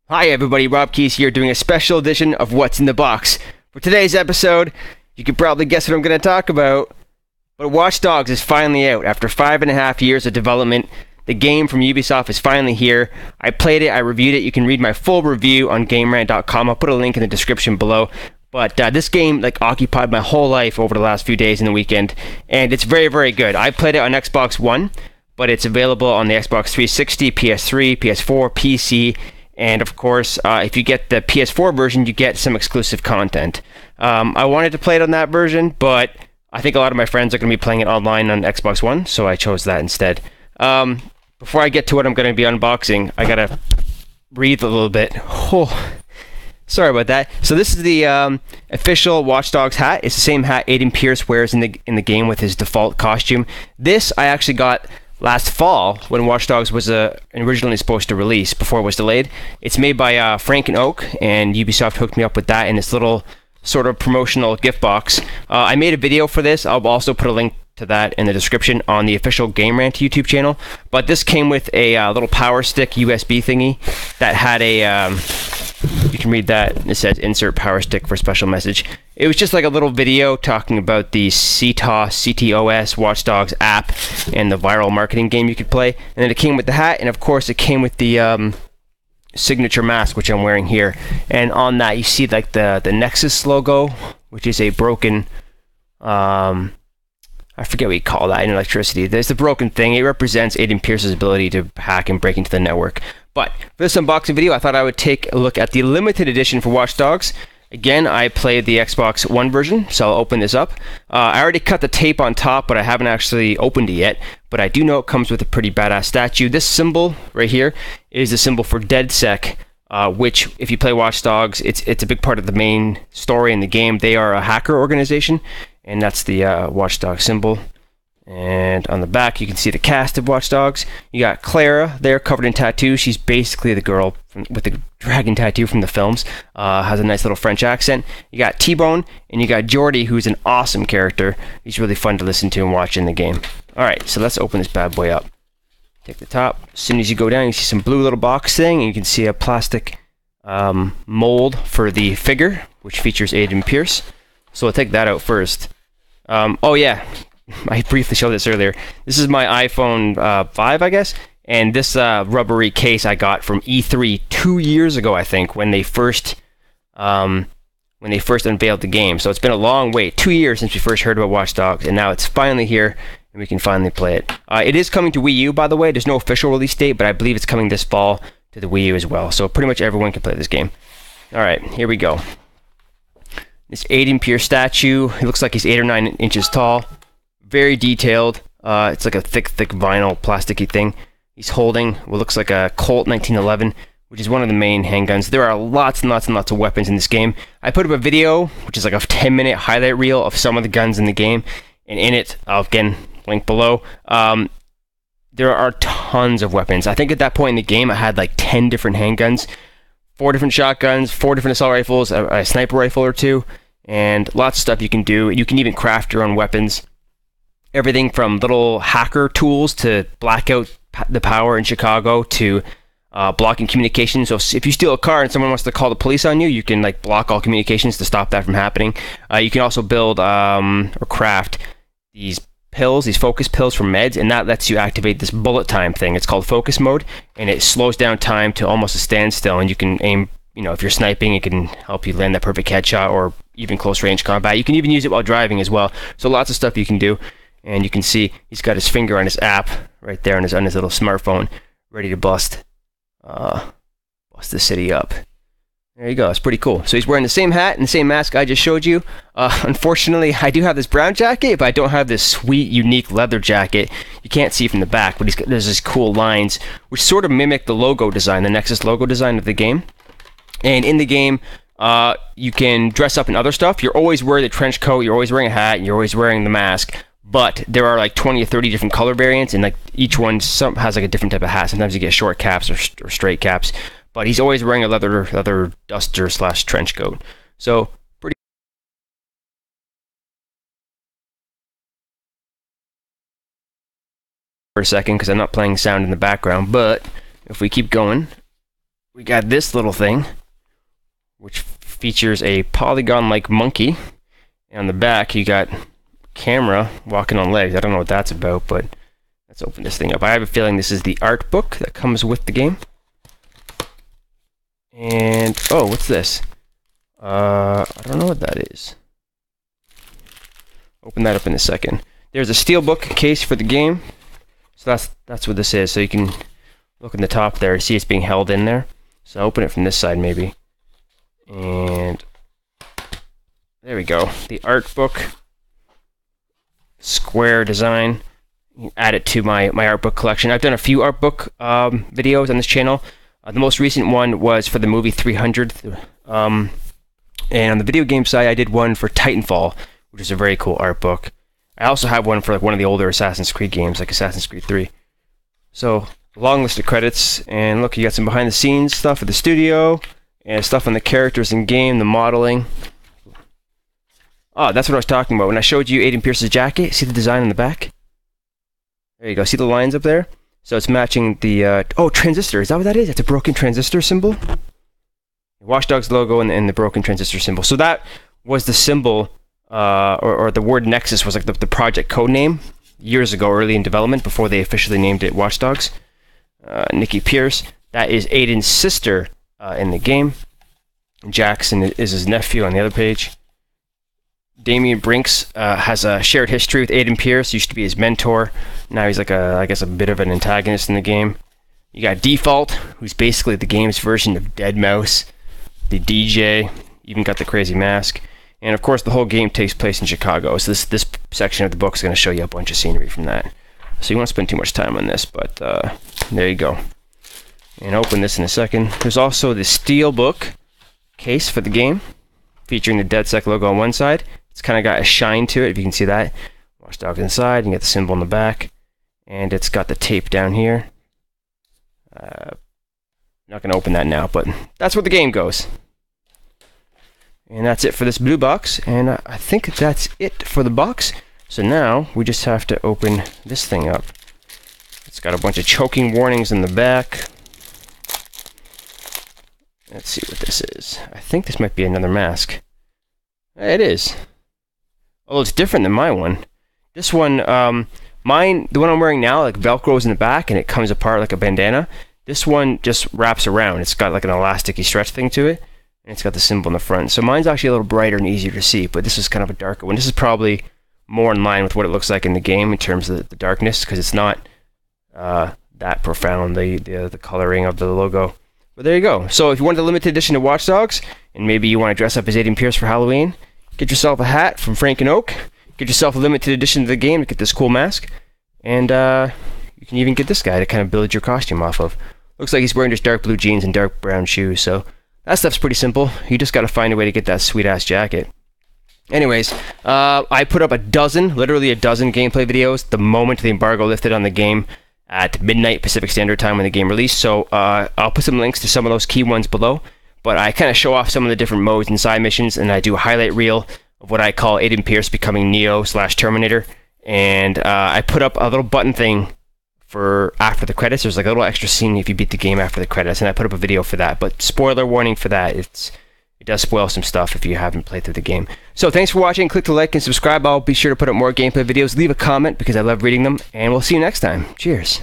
Hi everybody, Rob Keys here doing a special edition of What's in the Box. For today's episode, you can probably guess what I'm going to talk about, but Watch Dogs is finally out. After 5.5 years of development, the game from Ubisoft is finally here. I played it, I reviewed it. You can read my full review on GameRant.com. I'll put a link in the description below. But this game occupied my whole life over the last few days and the weekend, and it's very, very good. I played it on Xbox One, but it's available on the Xbox 360, PS3, PS4, PC, and of course, if you get the PS4 version, you get some exclusive content. I wanted to play it on that version, but I think a lot of my friends are going to be playing it online on Xbox One, so I chose that instead. Before I get to what I'm going to be unboxing, I got to breathe a little bit. Oh, sorry about that. So this is the official Watch Dogs hat. It's the same hat Aiden Pearce wears in the game with his default costume. This I actually got last fall when Watch Dogs was originally supposed to release before it was delayed. It's made by Frank and Oak, and Ubisoft hooked me up with that in this little sort of promotional gift box. I made a video for this. I'll also put a link to that in the description on the official Game Rant YouTube channel. But this came with a little power stick USB thingy that had a you can read that. It says insert power stick for special message. It was just like a little video talking about the ctOS Watch Dogs app and the viral marketing game you could play. And then it came with the hat, and of course it came with the signature mask, which I'm wearing here. And on that you see like the Nexus logo, which is a broken I forget what you call that in electricity. There's the broken thing. It represents Aiden Pearce's ability to hack and break into the network. But for this unboxing video, I thought I would take a look at the limited edition for Watch Dogs. Again, I played the Xbox One version, so I'll open this up. I already cut the tape on top, but I haven't actually opened it yet. But I do know it comes with a pretty badass statue. This symbol right here is the symbol for DedSec, which, if you play Watch Dogs, it's a big part of the main story in the game. They are a hacker organization, and that's the Watch Dogs symbol. And on the back, you can see the cast of Watch Dogs. You got Clara there, covered in tattoos. She's basically the girl with the dragon tattoo from the films. Has a nice little French accent. You got T-Bone, and you got Jordy, who's an awesome character. He's really fun to listen to and watch in the game. Alright, so let's open this bad boy up. Take the top. As soon as you go down, you see some blue little box thing, and you can see a plastic mold for the figure, which features Aiden Pearce. So we'll take that out first. Oh yeah, I briefly showed this earlier. This is my iPhone 5, I guess, and this rubbery case I got from E3 2 years ago, I think, when they first unveiled the game. So it's been a long wait, 2 years since we first heard about Watch Dogs, and now it's finally here, and we can finally play it. It is coming to Wii U, by the way. There's no official release date, but I believe it's coming this fall to the Wii U as well. So pretty much everyone can play this game. All right, here we go. This Aiden Pearce statue. He looks like he's 8 or 9 inches tall. Very detailed. It's like a thick vinyl plasticky thing. He's holding what looks like a Colt 1911, which is one of the main handguns. There are lots and lots and lots of weapons in this game. I put up a video, which is like a 10-minute highlight reel of some of the guns in the game. And in it, I'll again link below, there are tons of weapons. I think at that point in the game, I had like 10 different handguns, 4 different shotguns, 4 different assault rifles, a sniper rifle or 2, and lots of stuff you can do. You can even craft your own weapons. Everything from little hacker tools to black out the power in Chicago to blocking communications. So if you steal a car and someone wants to call the police on you, you can like block all communications to stop that from happening. You can also build or craft these pills, these focus pills from meds, and that lets you activate this bullet time thing. It's called focus mode, and it slows down time to almost a standstill, and you can aim, if you're sniping, it can help you land that perfect headshot or even close range combat. You can even use it while driving as well. So lots of stuff you can do. And you can see he's got his finger on his app right there on his little smartphone, ready to bust the city up. There you go. It's pretty cool. So he's wearing the same hat and the same mask I just showed you. Unfortunately, I do have this brown jacket, but I don't have this sweet, unique leather jacket. You can't see from the back, but there's these cool lines, which sort of mimic the logo design, the Nexus logo design of the game. And in the game, you can dress up in other stuff. You're always wearing the trench coat, you're always wearing a hat, and you're always wearing the mask. But there are like 20 or 30 different color variants, and like each one has like a different type of hat. Sometimes you get short caps or straight caps. But he's always wearing a leather duster / trench coat. So pretty. For a second, because I'm not playing sound in the background. But if we keep going, we got this little thing, which features a polygon-like monkey. And on the back, you got camera walking on legs. I don't know what that's about, but let's open this thing up. I have a feeling this is the art book that comes with the game. And, oh, what's this? I don't know what that is. Open that up in a second. There's a steelbook case for the game. So that's what this is. So you can look in the top there, see it's being held in there. So I'll open it from this side maybe. And there we go. The art book. Square design. Add it to my art book collection. I've done a few art book videos on this channel. The most recent one was for the movie 300. And on the video game side, I did one for Titanfall, which is a very cool art book. I also have one for like one of the older Assassin's Creed games, like Assassin's Creed 3. So, long list of credits. And look, you got some behind the scenes stuff at the studio, and stuff on the characters in game, the modeling. Oh, that's what I was talking about. When I showed you Aiden Pearce's jacket, see the design on the back? There you go. See the lines up there? So it's matching the, oh, transistor. Is that what that is? It's a broken transistor symbol? Watch Dogs logo and the broken transistor symbol. So that was the symbol, or the word Nexus was like the project code name years ago, early in development, before they officially named it Watch Dogs. Nikki Pearce. That is Aiden's sister in the game. Jackson is his nephew on the other page. Damian Brinks has a shared history with Aiden Pearce. Used to be his mentor. Now he's like I guess a bit of an antagonist in the game. You got Default, who's basically the game's version of Deadmau5. The DJ, even got the crazy mask. And of course the whole game takes place in Chicago. So this section of the book is going to show you a bunch of scenery from that. So you won't spend too much time on this, but there you go. And open this in a second. There's also the steelbook case for the game, featuring the DedSec logo on one side. It's kind of got a shine to it, if you can see that. Watch Dogs inside, you can get the symbol in the back. And it's got the tape down here. Not going to open that now, but that's where the game goes. And that's it for this blue box, and I think that's it for the box. So now, we just have to open this thing up. It's got a bunch of choking warnings in the back. Let's see what this is. I think this might be another mask. It is. Oh, it's different than my one. This one, mine, the one I'm wearing now, like Velcro's in the back and it comes apart like a bandana. This one just wraps around. It's got like an elasticy stretch thing to it, and it's got the symbol in the front. So mine's actually a little brighter and easier to see, but this is kind of a darker one. This is probably more in line with what it looks like in the game in terms of the darkness, because it's not that profound, the coloring of the logo. But there you go. So if you want the limited edition of Watch Dogs, and maybe you want to dress up as Aiden Pearce for Halloween, get yourself a hat from Frank and Oak. Get yourself a limited edition of the game to get this cool mask. And you can even get this guy to kind of build your costume off of. Looks like he's wearing just dark blue jeans and dark brown shoes, so that stuff's pretty simple. You just got to find a way to get that sweet-ass jacket. Anyways, I put up literally a dozen gameplay videos the moment the embargo lifted on the game at midnight Pacific Standard Time when the game released, so I'll put some links to some of those key ones below. But I kind of show off some of the different modes and side missions, and I do a highlight reel of what I call Aiden Pearce becoming Neo/Terminator. And I put up a little button thing for after the credits. There's like a little extra scene if you beat the game after the credits, and I put up a video for that. But spoiler warning for that, it does spoil some stuff if you haven't played through the game. So thanks for watching. Click the like and subscribe. I'll be sure to put up more gameplay videos. Leave a comment because I love reading them, and we'll see you next time. Cheers.